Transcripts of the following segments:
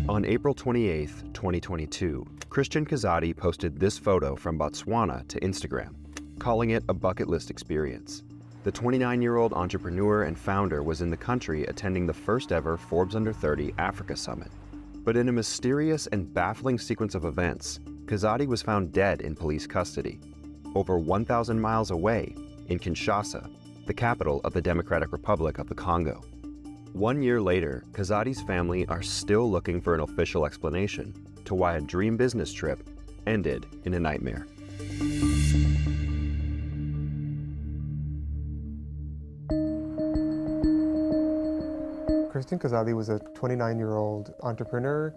On April 28, 2022, Christian Kazadi posted this photo from Botswana to Instagram, calling it a bucket list experience. The 29-year-old entrepreneur and founder was in the country attending the first ever Forbes Under 30 Africa Summit. But in a mysterious and baffling sequence of events, Kazadi was found dead in police custody, over 1,000 miles away in Kinshasa, the capital of the Democratic Republic of the Congo. 1 year later, Kazadi's family are still looking for an official explanation to why a dream business trip ended in a nightmare. Christian Kazadi was a 29-year-old entrepreneur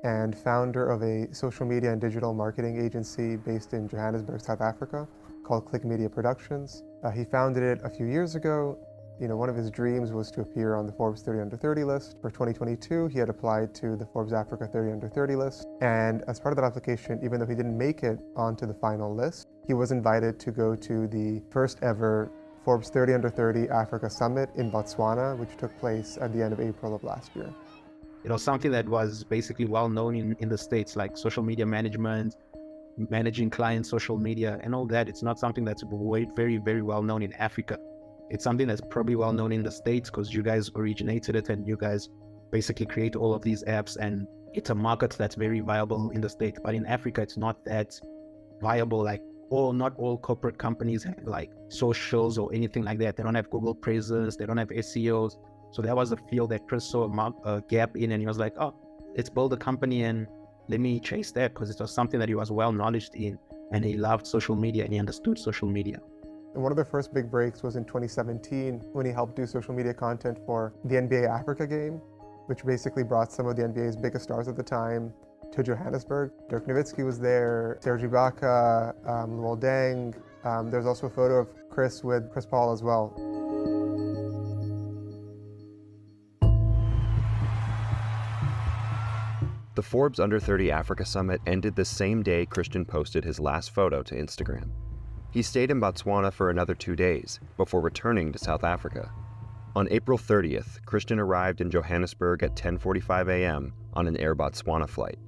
and founder of a social media and digital marketing agency based in Johannesburg, South Africa, called Click Media Productions. He founded it a few years ago. One of his dreams was to appear on the Forbes 30 Under 30 list. For 2022, he had applied to the Forbes Africa 30 Under 30 list. And as part of that application, even though he didn't make it onto the final list, he was invited to go to the first ever Forbes 30 Under 30 Africa Summit in Botswana, which took place at the end of April of last year. Something that was basically well known in the States, like social media management, managing clients' social media and all that. It's not something that's very, very well known in Africa. It's something that's probably well known in the States because you guys originated it and you guys basically create all of these apps, and it's a market that's very viable in the States. But in Africa, it's not that viable. Not all corporate companies have like socials or anything like that. They don't have Google presence, they don't have SEOs. So that was a field that Chris saw a gap in, and he was like, oh, let's build a company and let me chase that, because it was something that he was well knowledge in, and he loved social media and he understood social media. And one of the first big breaks was in 2017 when he helped do social media content for the NBA Africa game, which basically brought some of the NBA's biggest stars at the time to Johannesburg. Dirk Nowitzki was there, Serge Ibaka, Luol Deng. There's also a photo of Chris with Chris Paul as well. The Forbes Under 30 Africa Summit ended the same day Christian posted his last photo to Instagram. He stayed in Botswana for another 2 days before returning to South Africa. On April 30th, Christian arrived in Johannesburg at 10:45 a.m. on an Air Botswana flight,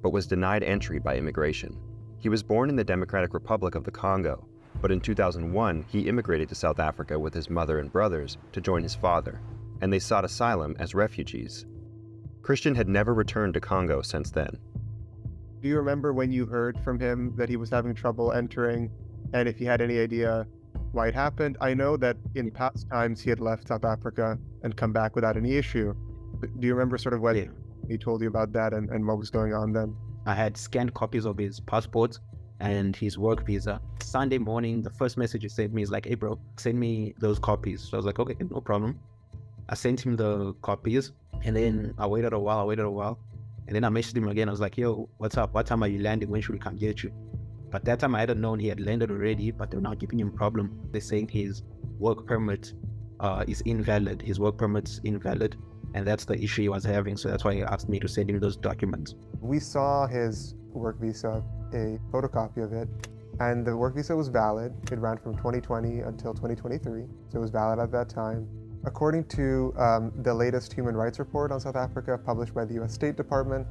but was denied entry by immigration. He was born in the Democratic Republic of the Congo, but in 2001 he immigrated to South Africa with his mother and brothers to join his father, and they sought asylum as refugees. Christian had never returned to Congo since then. Do you remember when you heard from him that he was having trouble entering, and if he had any idea why it happened? I know that in past times he had left South Africa and come back without any issue. But do you remember sort of what he told you about that and what was going on then? I had scanned copies of his passport and his work visa. Sunday morning, the first message he sent me is like, hey bro, send me those copies. So I was like, okay, no problem. I sent him the copies, and then I waited a while, and then I messaged him again. I was like, yo, what's up? What time are you landing? When should we come get you? But that time I hadn't known he had landed already, but they're not giving him a problem. They're saying his work permit is invalid. His work permit's invalid, and that's the issue he was having. So that's why he asked me to send him those documents. We saw his work visa, a photocopy of it, and the work visa was valid. It ran from 2020 until 2023, so it was valid at that time. According to the latest human rights report on South Africa published by the US State Department,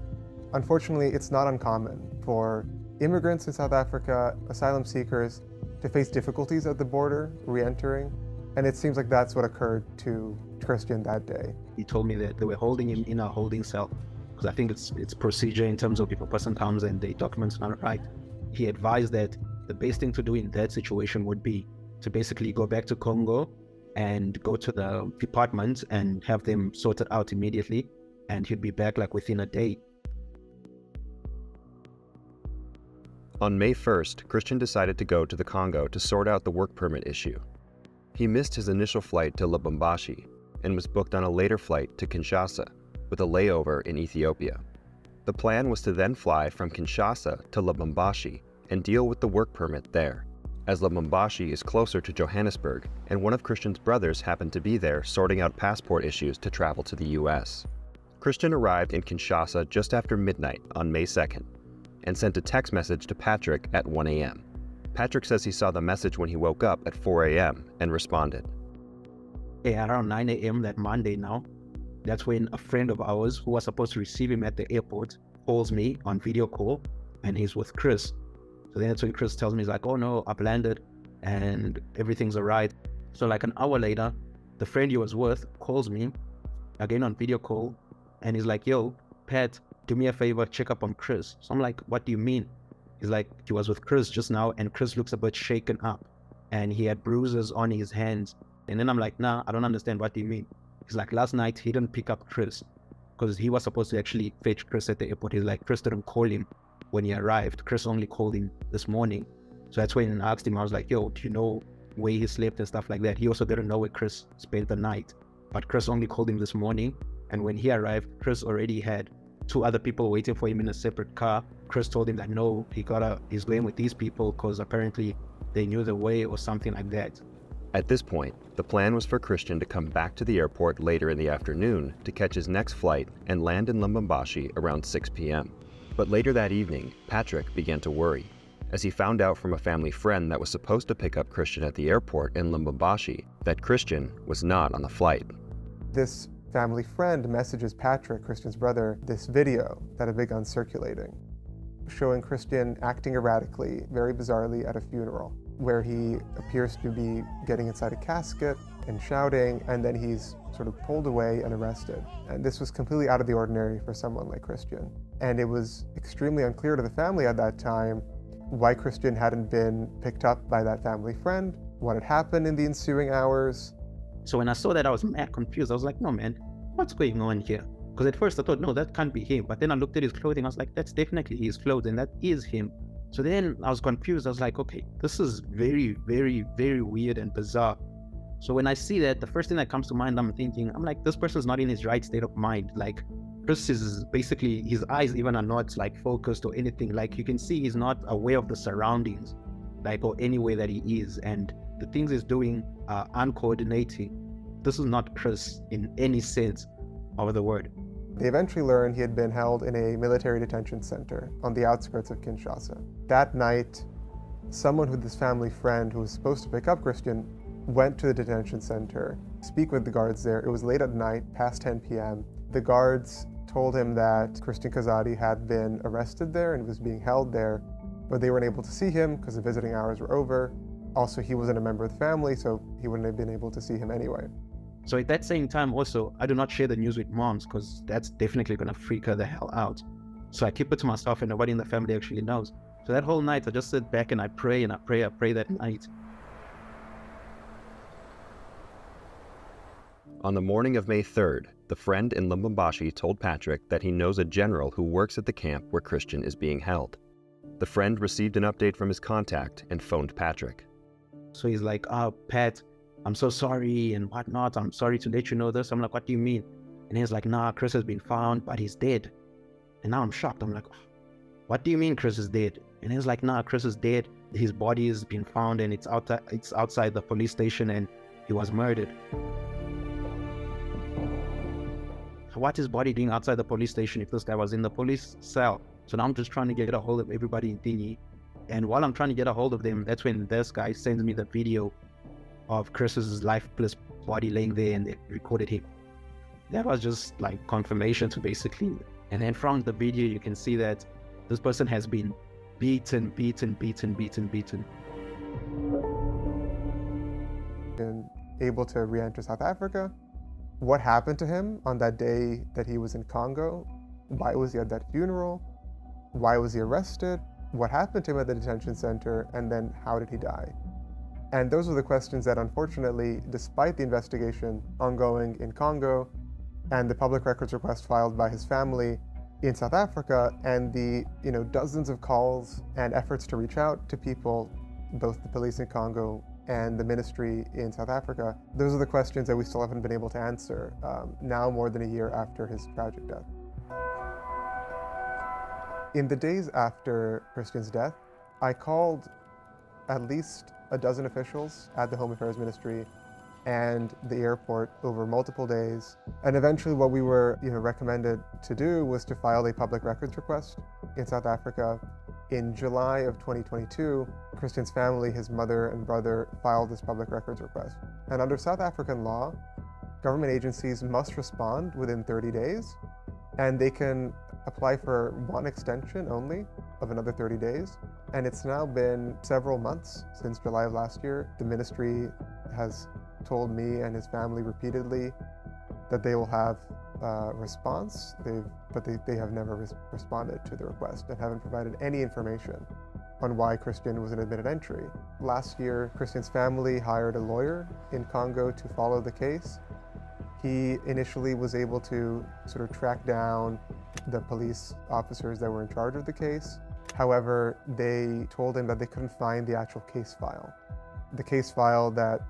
unfortunately, it's not uncommon for immigrants in South Africa, asylum seekers, to face difficulties at the border, re-entering, and it seems like that's what occurred to Christian that day. He told me that they were holding him in a holding cell, because I think it's procedure in terms of if a person comes and the documents are not right. He advised that the best thing to do in that situation would be to basically go back to Congo and go to the department and have them sorted out immediately, and he'd be back like within a day. On May 1st, Christian decided to go to the Congo to sort out the work permit issue. He missed his initial flight to Lubumbashi and was booked on a later flight to Kinshasa with a layover in Ethiopia. The plan was to then fly from Kinshasa to Lubumbashi and deal with the work permit there, as Lubumbashi is closer to Johannesburg, and one of Christian's brothers happened to be there sorting out passport issues to travel to the US. Christian arrived in Kinshasa just after midnight on May 2nd and sent a text message to Patrick at 1 a.m. Patrick says he saw the message when he woke up at 4 a.m. and responded. Around 9 a.m. that Monday now, That's when a friend of ours who was supposed to receive him at the airport calls me on video call, and he's with Chris. So then that's when Chris tells me, he's like, oh no, I've landed and everything's all right. So like an hour later, the friend he was with calls me again on video call, and he's like, yo, Pat, do me a favor, check up on Chris. So I'm like, what do you mean? He's like, he was with Chris just now, and Chris looks a bit shaken up, and he had bruises on his hands. And then I'm like, nah, I don't understand. What do you mean? He's like, last night he didn't pick up Chris because he was supposed to actually fetch Chris at the airport. He's like, Chris didn't call him when he arrived. Chris only called him this morning. So that's when I asked him, I was like, yo, do you know where he slept and stuff like that? He also didn't know where Chris spent the night, but Chris only called him this morning. And when he arrived, Chris already had 2 other people waiting for him in a separate car. Chris told him that no, he's going with these people because apparently they knew the way or something like that. At this point, the plan was for Christian to come back to the airport later in the afternoon to catch his next flight and land in Lubumbashi around 6 p.m. But later that evening, Patrick began to worry, as he found out from a family friend that was supposed to pick up Christian at the airport in Lubumbashi that Christian was not on the flight. This family friend messages Patrick, Christian's brother, this video that had begun circulating, showing Christian acting erratically, very bizarrely at a funeral, where he appears to be getting inside a casket and shouting, and then he's sort of pulled away and arrested. And this was completely out of the ordinary for someone like Christian. And it was extremely unclear to the family at that time why Christian hadn't been picked up by that family friend, what had happened in the ensuing hours. So when I saw that, I was mad confused. I was like, no, man, what's going on here? Because at first I thought, no, that can't be him. But then I looked at his clothing. I was like, that's definitely his clothes, and that is him. So then I was confused. I was like, okay, this is very, very, very weird and bizarre. So when I see that, the first thing that comes to mind, I'm like, this person's not in his right state of mind. Like, Chris is basically, his eyes even are not like focused or anything. Like, you can see he's not aware of the surroundings, like, or any way that he is. And the things he's doing are uncoordinating. This is not Chris in any sense of the word. They eventually learned he had been held in a military detention center on the outskirts of Kinshasa. That night, someone with his family friend who was supposed to pick up Christian went to the detention center, speak with the guards there. It was late at night, past 10 p.m. The guards told him that Christian Kazadi had been arrested there and was being held there, but they weren't able to see him because the visiting hours were over. Also, he wasn't a member of the family, so he wouldn't have been able to see him anyway. So at that same time also, I do not share the news with moms because that's definitely going to freak her the hell out. So I keep it to myself and nobody in the family actually knows. So that whole night I just sit back and I pray and I pray that night. On the morning of May 3rd, the friend in Lubumbashi told Patrick that he knows a general who works at the camp where Christian is being held. The friend received an update from his contact and phoned Patrick. So he's like, oh, Pat, I'm so sorry and whatnot. I'm sorry to let you know this. I'm like, what do you mean? And he's like, nah, Chris has been found, but he's dead. And now I'm shocked. I'm like, what do you mean Chris is dead? And he's like, nah, Chris is dead. His body has been found and it's outside the police station and he was murdered. What is body doing outside the police station if this guy was in the police cell? So now I'm just trying to get a hold of everybody in Dini. And while I'm trying to get a hold of them, that's when this guy sends me the video of Chris's lifeless body laying there and they recorded him. That was just like confirmation to basically. And then from the video, you can see that this person has been beaten. And able to re-enter South Africa. What happened to him on that day that he was in Congo? Why was he at that funeral? Why was he arrested? What happened to him at the detention center? And then how did he die? And those were the questions that unfortunately, despite the investigation ongoing in Congo and the public records request filed by his family in South Africa and the dozens of calls and efforts to reach out to people, both the police in Congo and the ministry in South Africa, those are the questions that we still haven't been able to answer now more than a year after his tragic death. In the days after Christian's death, I called at least a dozen officials at the Home Affairs Ministry and the airport over multiple days. And eventually what we were recommended to do was to file a public records request in South Africa. In July of 2022, Christian's family, his mother and brother, filed this public records request. And under South African law, government agencies must respond within 30 days, and they can apply for one extension only of another 30 days. And it's now been several months since July of last year. The ministry has told me and his family repeatedly that they will have a response, but they have never responded to the request and haven't provided any information on why Christian was an admitted entry. Last year, Christian's family hired a lawyer in Congo to follow the case. He initially was able to sort of track down the police officers that were in charge of the case. However, they told him that they couldn't find the actual case file. The case file that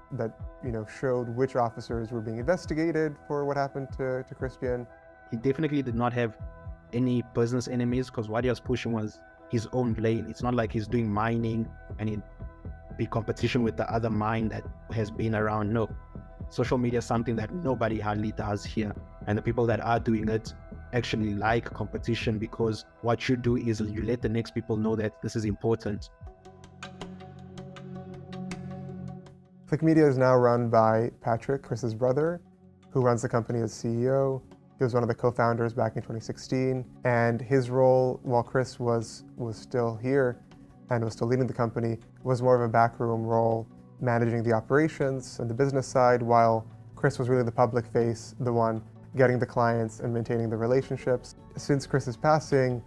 showed which officers were being investigated for what happened to Christian. He definitely did not have any business enemies, because what he was pushing was his own lane. It's not like he's doing mining and in big competition with the other mine that has been around. No. Social media is something that nobody hardly does here. And the people that are doing it actually like competition, because what you do is you let the next people know that this is important. Click Media is now run by Patrick, Chris's brother, who runs the company as CEO. He was one of the co-founders back in 2016, and his role, while Chris was still here and was still leading the company, was more of a backroom role, managing the operations and the business side, while Chris was really the public face, the one getting the clients and maintaining the relationships. Since Chris's passing,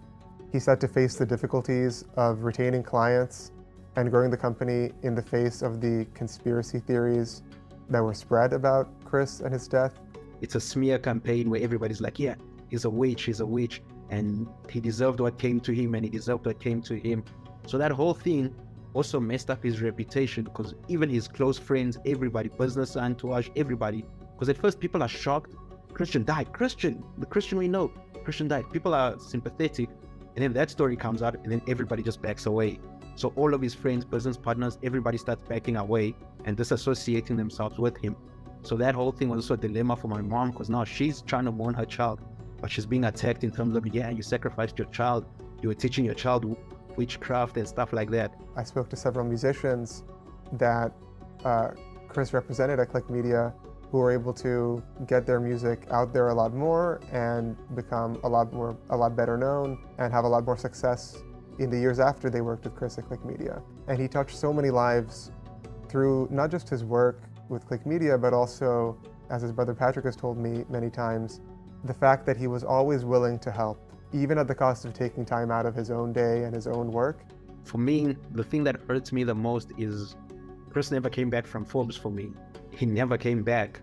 he's had to face the difficulties of retaining clients and growing the company in the face of the conspiracy theories that were spread about Chris and his death. It's a smear campaign where everybody's like, yeah, he's a witch, and he deserved what came to him, and he deserved what came to him. So that whole thing also messed up his reputation, because even his close friends, everybody, business entourage, everybody, because at first people are shocked. Christian died. The Christian we know, Christian died. People are sympathetic, and then that story comes out, and then everybody just backs away. So all of his friends, business partners, everybody starts backing away and disassociating themselves with him. So that whole thing was also a dilemma for my mom, because now she's trying to mourn her child, but she's being attacked in terms of, yeah, you sacrificed your child, you were teaching your child witchcraft and stuff like that. I spoke to several musicians that Chris represented at Click Media, who were able to get their music out there a lot more and become a lot better known and have a lot more success in the years after they worked with Chris at Click Media. And he touched so many lives through not just his work with Click Media, but also, as his brother Patrick has told me many times, the fact that he was always willing to help, even at the cost of taking time out of his own day and his own work. For me, the thing that hurts me the most is Chris never came back from Forbes for me. He never came back.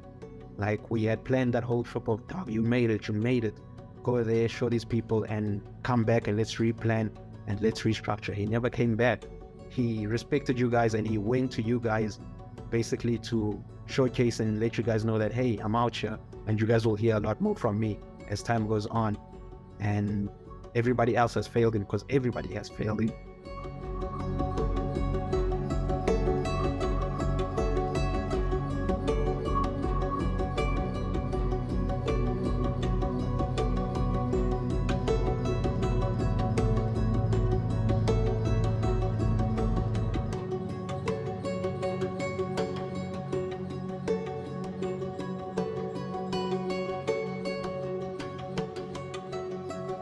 Like, we had planned that whole trip of, "Dog, you made it. Go there, show these people, and come back and let's replan and let's restructure." He never came back. He respected you guys, and he went to you guys basically to showcase and let you guys know that, hey, I'm out here, and you guys will hear a lot more from me as time goes on. And everybody else has failed him, because everybody has failed him.